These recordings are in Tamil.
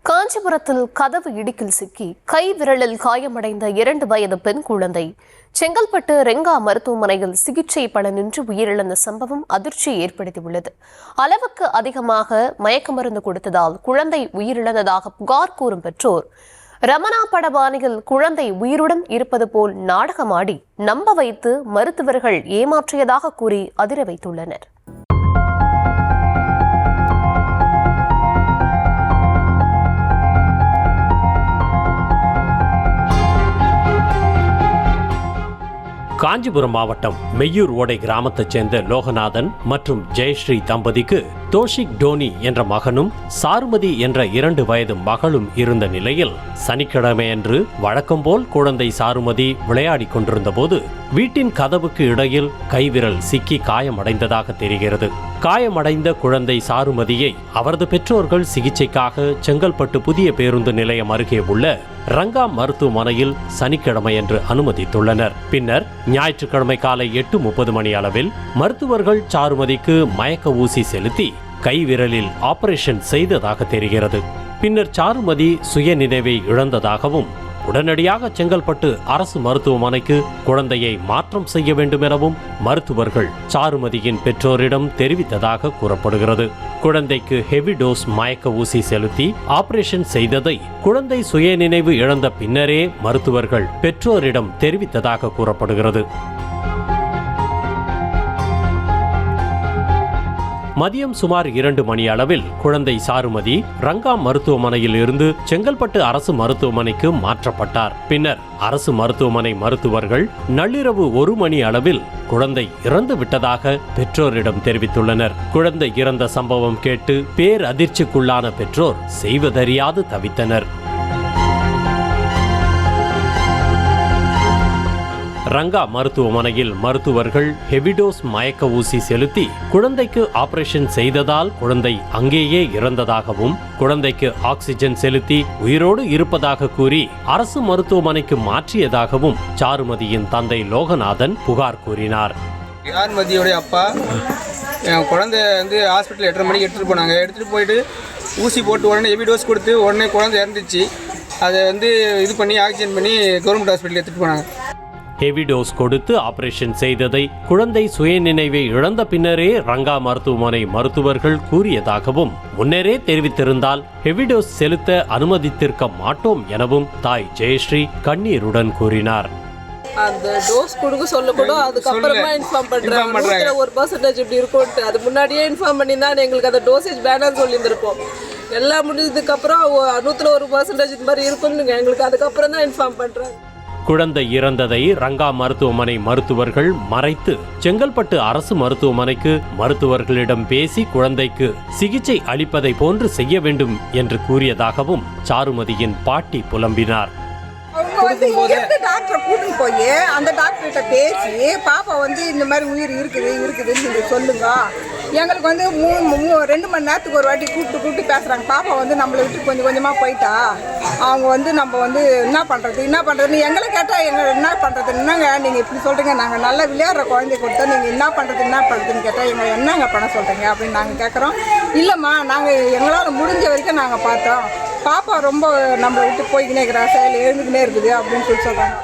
காஞ்சிபுரத்தில் கதவு இடுக்கில் சிக்கி கை விரலில் காயமடைந்த 2 வயது பெண் குழந்தை செங்கல்பட்டு ரெங்கா மருத்துவமனையில் சிகிச்சை பலனின்றி உயிரிழந்த சம்பவம் அதிர்ச்சியை ஏற்படுத்தியுள்ளது. அளவுக்கு அதிகமாக மயக்க மருந்து கொடுத்ததால் குழந்தை உயிரிழந்ததாக புகார் கூறும் பெற்றோர் ரமணா படபாணியில் குழந்தை உயிருடன் இருப்பது போல் நாடகமாடி நம்ப வைத்து மருத்துவர்கள் ஏமாற்றியதாக கூறி அதிர வைத்துள்ளனர். காஞ்சிபுரம் மாவட்டம் மெய்யூர் ஓடை கிராமத்தைச் சேர்ந்த லோகநாதன் மற்றும் ஜெயஸ்ரீ தம்பதிக்கு தோஷிக் டோனி என்ற மகனும் சாருமதி என்ற 2 வயது மகளும் இருந்த நிலையில் சனிக்கிழமையன்று வழக்கம்போல் குழந்தை சாருமதி விளையாடி கொண்டிருந்த போது வீட்டின் கதவுக்கு இடையில் கைவிரல் சிக்கி காயமடைந்ததாக தெரிகிறது. காயமடைந்த குழந்தை சாருமதியை அவரது பெற்றோர்கள் சிகிச்சைக்காக செங்கல்பட்டு புதிய பேருந்து நிலையம் அருகே உள்ள ரங்கா மருத்துவமனையில் சனிக்கிழமையன்று அனுமதித்துள்ளனர். பின்னர் ஞாயிற்றுக்கிழமை காலை 8:30 மணி அளவில் மருத்துவர்கள் சாருமதிக்கு மயக்க ஊசி செலுத்தி கைவிரலில் ஆபரேஷன் செய்ததாக தெரிகிறது. பின்னர் சாருமதி சுயநினைவை இழந்ததாகவும் உடனடியாக செங்கல்பட்டு அரசு மருத்துவமனைக்கு குழந்தையை மாற்றம் செய்ய வேண்டும் எனவும் மருத்துவர்கள் சாருமதியின் பெற்றோரிடம் தெரிவித்ததாக கூறப்படுகிறது. குழந்தைக்கு ஹெவி டோஸ் மயக்க ஊசி செலுத்தி ஆபரேஷன் செய்ததை குழந்தை சுயநினைவு இழந்த பின்னரே மருத்துவர்கள் பெற்றோரிடம் தெரிவித்ததாக கூறப்படுகிறது. மதியம் சுமார் 2 மணி அளவில் குழந்தை சாருமதி ரங்கா மருத்துவமனையில் இருந்து செங்கல்பட்டு அரசு மருத்துவமனைக்கு மாற்றப்பட்டார். பின்னர் அரசு மருத்துவமனை மருத்துவர்கள் நள்ளிரவு 1 மணி அளவில் குழந்தை இறந்து விட்டதாக பெற்றோரிடம் தெரிவித்துள்ளனர். குழந்தை இறந்த சம்பவம் கேட்டு பேரதிர்ச்சிக்குள்ளான பெற்றோர் செய்வதறியாது தவித்தனர். ரங்கா மருத்துவமனையில் மருத்துவர்கள் ஹெவிடோஸ் மயக்க ஊசி செலுத்தி குழந்தைக்கு ஆபரேஷன் செய்ததால் குழந்தை அங்கேயே இறந்ததாகவும் குழந்தைக்கு ஆக்சிஜன் செலுத்தி உயிரோடு இருப்பதாக கூறி அரசு மருத்துவமனைக்கு மாற்றியதாகவும் சாருமதியின் தந்தை லோகநாதன் புகார் கூறினார். சாருமதியோட அப்பா என் குழந்தை ஹாஸ்பிட்டல் 8:30 மணிக்கு எடுத்துகிட்டு போனாங்க. எடுத்துகிட்டு போயிட்டு ஊசி போட்டு உடனே ஹெவிடோஸ் கொடுத்து உடனே குழந்தை இறந்துச்சு. அதை இது பண்ணி ஆக்சிஜன் பண்ணி கவர்மெண்ட் ஹாஸ்பிட்டல் எடுத்துகிட்டு போனாங்க. ஹெவி டோஸ் கொடுத்து ஆபரேஷன் செய்ததை குழந்தை சுயநினைவை இழந்த பின்னரே ரங்கா மருத்துவமனை மருத்துவர்கள் கூறியதாகவும் முன்னரே தெரிவித்திருந்தால் ஹெவி டோஸ் செலுத்த அனுமதித்திருக்க மாட்டோம் எனவும் தாய் ஜெயஸ்ரீ கண்ணீருடன் கூறினார். அந்த டோஸ் கொடுக்க சொல்லக்கூட அதுக்கப்புறமா இன்ஃபார்ம் பண்றாங்க. 1% இப்படி இருக்கும். அது முன்னாடியே இன்ஃபார்ம் பண்ணியிருந்தா எங்களுக்கு அந்த டோசேஜ் வேணாம்னு சொல்லியிருந்திருப்போம். எல்லாம் முடிஞ்சதுக்கப்புறம் 101% இது மாதிரி இருக்கும்னு எங்களுக்கு அதுக்கப்புறம் தான் இன்ஃபார்ம் பண்றாங்க. குழந்தை இறந்ததை ரங்கா மருத்துவமனை மருத்துவர்கள் மறைத்து செங்கல்பட்டு அரசு மருத்துவமனைக்கு மருத்துவர்களிடம் பேசி குழந்தைக்கு சிகிச்சை அளிப்பதை போன்று செய்ய வேண்டும் என்று கூறியதாகவும் சாருமதியின் பாட்டி புலம்பினார். டாக்டரை கூட்டிட்டு போய் அந்த டாக்டர்கிட்ட பேசி பாப்பா இந்த மாதிரி உயிர் இருக்குதுன்னு நீங்க சொல்லுங்க. எங்களுக்கு 2 மணி நேரத்துக்கு ஒரு வாட்டி கூப்பிட்டு பேசுறாங்க. பாப்பா நம்மளை விட்டு கொஞ்சம் கொஞ்சமா போயிட்டா அவங்க நம்ம என்ன பண்றதுன்னு எங்களை கேட்டா என்ன பண்றது, என்னங்க நீங்க இப்படி சொல்றீங்க, நாங்க நல்லா விளையாடுற குழந்தைய கொடுத்தா நீங்க என்ன பண்றதுன்னு கேட்டா என்னங்க பண்ண சொல்றீங்க அப்படின்னு நாங்க கேட்கறோம். இல்லம்மா நாங்க எங்களால முடிஞ்ச வரைக்கும் நாங்க பார்த்தோம். பாப்பா ரொம்ப நம்மளை விட்டு போய்கினே இருக்கிறா, செயல் எழுந்துக்கினே இருக்குது அப்படின்னு சொல்றாங்க.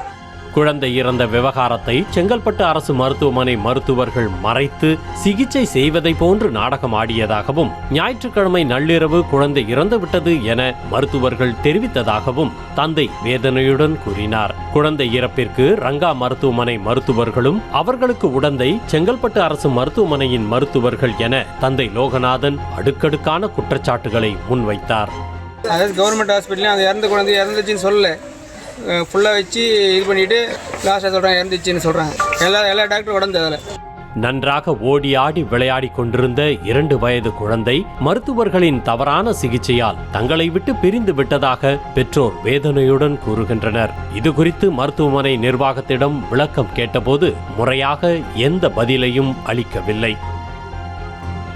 குழந்தை இறந்த விவகாரத்தை செங்கல்பட்டு அரசு மருத்துவமனை மருத்துவர்கள் மறைத்து சிகிச்சை செய்வதை போன்று நாடகம் ஆடியதாகவும் ஞாயிற்றுக்கிழமை நள்ளிரவு குழந்தை இறந்துவிட்டது என மருத்துவர்கள் தெரிவித்ததாகவும் தந்தை வேதனையுடன் கூறினார். குழந்தை இறப்பிற்கு ரங்கா மருத்துவமனை மருத்துவர்களும் அவர்களுக்கு உடந்தை செங்கல்பட்டு அரசு மருத்துவமனையின் மருத்துவர்கள் என தந்தை லோகநாதன் அடுக்கடுக்கான குற்றச்சாட்டுகளை முன்வைத்தார். அதாவது கவர்மெண்ட் ஹாஸ்பிட்டலையும் அந்த இறந்த குழந்தை இறந்துச்சின்னு சொல்லல, ஃபுல்லாக வச்சு பண்ணிட்டு லாஸ்ட்டாக சொல்கிறாங்க இறந்துச்சின்னு சொல்கிறாங்க. எல்லா டாக்டரும் உடம்பு அதில் நன்றாக ஓடி ஆடி விளையாடி கொண்டிருந்த 2 வயது குழந்தை மருத்துவர்களின் தவறான சிகிச்சையால் தங்களை விட்டு பிரிந்து விட்டதாக பெற்றோர் வேதனையுடன் கூறுகின்றனர். இது குறித்து மருத்துவமனை நிர்வாகத்திடம் விளக்கம் கேட்டபோது முறையாக எந்த பதிலையும் அளிக்கவில்லை.